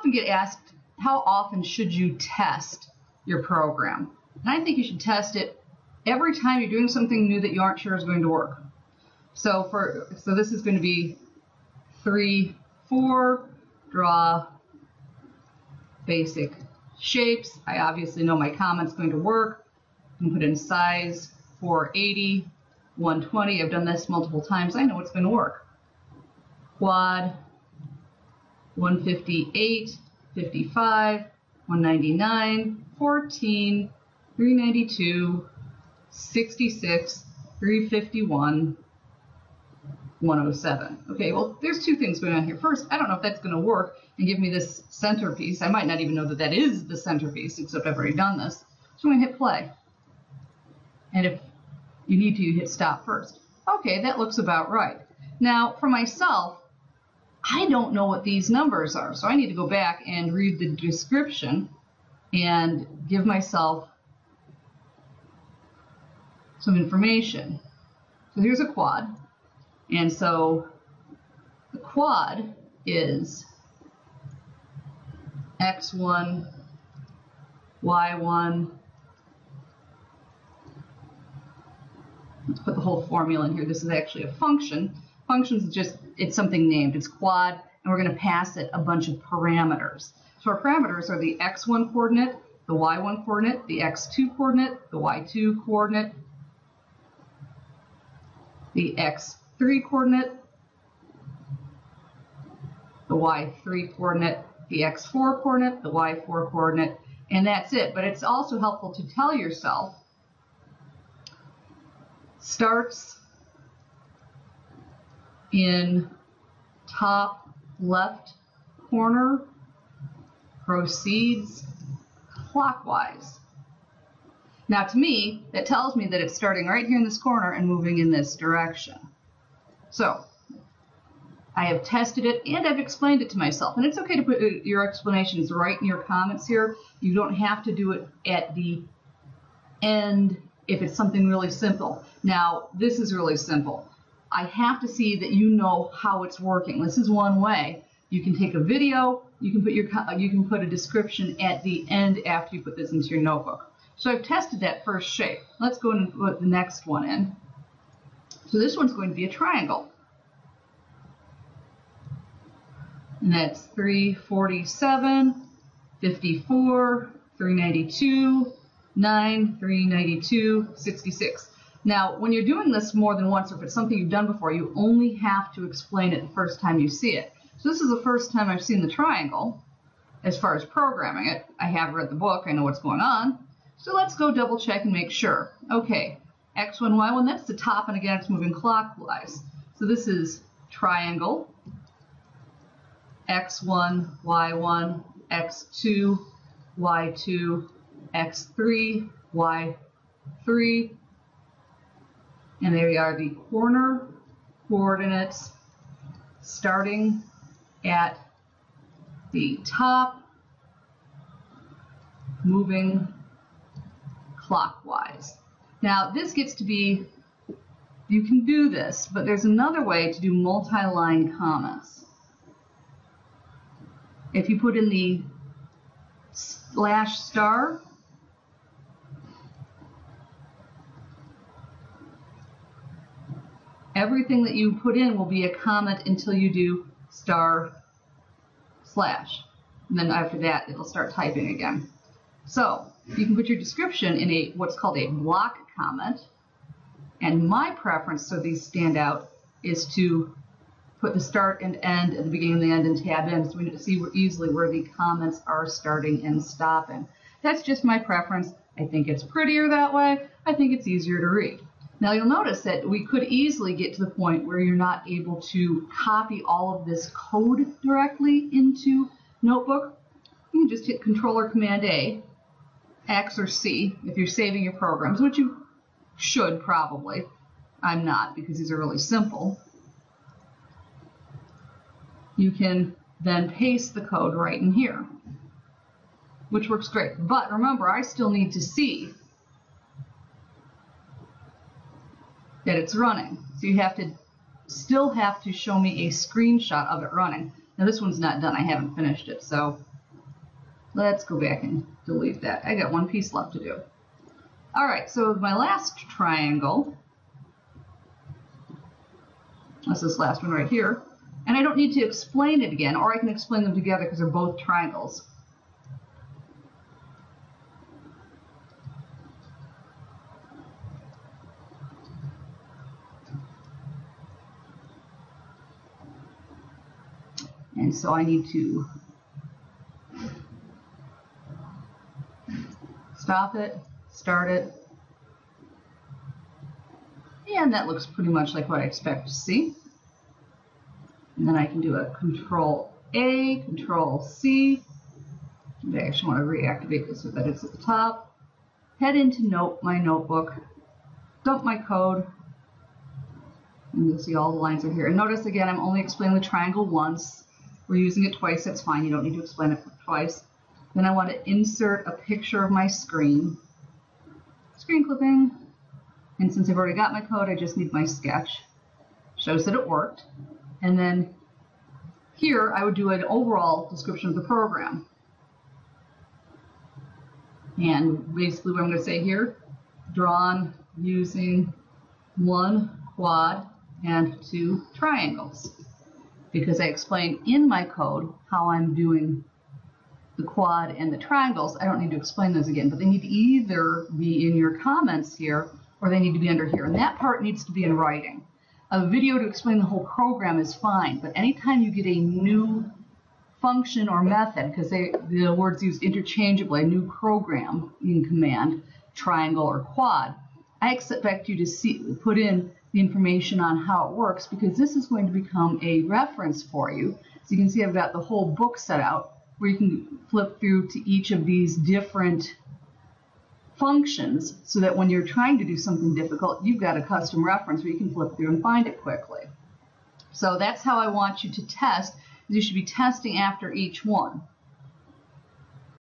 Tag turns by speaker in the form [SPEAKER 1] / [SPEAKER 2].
[SPEAKER 1] often get asked, how often should you test your program? And I think you should test it every time you're doing something new that you aren't sure is going to work. So this is going to be 3, 4, draw basic shapes. I obviously know my comment's going to work. I can put in size 480, 120. I've done this multiple times. I know it's going to work. Quad 158, 55, 199, 14, 392, 66, 351, 107. Okay, well, there's two things going on here. First, I don't know if that's going to work and give me this centerpiece. I might not even know that that is the centerpiece, except I've already done this. So I'm going to hit play. And if you need to, you hit stop first. Okay, that looks about right. Now, for myself, I don't know what these numbers are, so I need to go back and read the description and give myself some information. So here's a quad. And so the quad is x1, y1. Let's put the whole formula in here. This is actually a function. Functions is just, it's something named. It's quad, and we're going to pass it a bunch of parameters. So our parameters are the x1 coordinate, the y1 coordinate, the x2 coordinate, the y2 coordinate, the x3 coordinate, the y3 coordinate, the x4 coordinate, the y4 coordinate, and that's it. But it's also helpful to tell yourself starts in top left corner, proceeds clockwise. Now to me, that tells me that it's starting right here in this corner and moving in this direction. So I have tested it and I've explained it to myself. And it's okay to put your explanations right in your comments here. You don't have to do it at the end if it's something really simple. Now, this is really simple. I have to see that you know how it's working. This is one way. You can take a video, you can put a description at the end after you put this into your notebook. So I've tested that first shape. Let's go and put the next one in. So this one's going to be a triangle. And that's 347, 54, 392, 9, 392, 66. Now, when you're doing this more than once, or if it's something you've done before, you only have to explain it the first time you see it. So this is the first time I've seen the triangle as far as programming it. I have read the book, I know what's going on. So let's go double check and make sure. Okay, x1, y1, that's the top, and again, it's moving clockwise. So this is triangle, x1, y1, x2, y2, x3, y3, and there are the corner coordinates starting at the top, moving clockwise. Now this gets to be, you can do this, but there's another way to do multi-line comments. If you put in the /*, everything that you put in will be a comment until you do */. And then after that, it'll start typing again. So you can put your description in what's called a block comment. And my preference, so these stand out, is to put the start and end at the beginning and the end and tab in, so we see easily where the comments are starting and stopping. That's just my preference. I think it's prettier that way. I think it's easier to read. Now you'll notice that we could easily get to the point where you're not able to copy all of this code directly into Notebook. You can just hit Control or Command A, X or C if you're saving your programs, which you should probably. I'm not, because these are really simple. You can then paste the code right in here, which works great. But remember, I still need to see that it's running. So you still have to show me a screenshot of it running. Now this one's not done. I haven't finished it. So Let's go back and delete that. I got one piece left to do. All right, so my last triangle, that's this last one right here, and I don't need to explain it again, or I can explain them together because they're both triangles. And so I need to stop it, start it, and that looks pretty much like what I expect to see. And then I can do a Control A, Control C. I actually want to reactivate this so that it's at the top. Head into my notebook, dump my code, and you'll see all the lines are here. And notice again, I'm only explaining the triangle once. We're using it twice, that's fine. You don't need to explain it twice. Then I want to insert a picture of my screen. Screen clipping. And since I've already got my code, I just need my sketch. Shows that it worked. And then here, I would do an overall description of the program. And basically what I'm going to say here, drawn using 1 quad and 2 triangles. Because I explained in my code how I'm doing the quad and the triangles, I don't need to explain those again, but they need to either be in your comments here or they need to be under here. And that part needs to be in writing. A video to explain the whole program is fine, but anytime you get a new function or method, because the words used interchangeably, a new program in command, triangle or quad, I expect you to put in the information on how it works, because this is going to become a reference for you. So you can see I've got the whole book set out where you can flip through to each of these different functions so that when you're trying to do something difficult, you've got a custom reference where you can flip through and find it quickly. So that's how I want you to test. You should be testing after each one.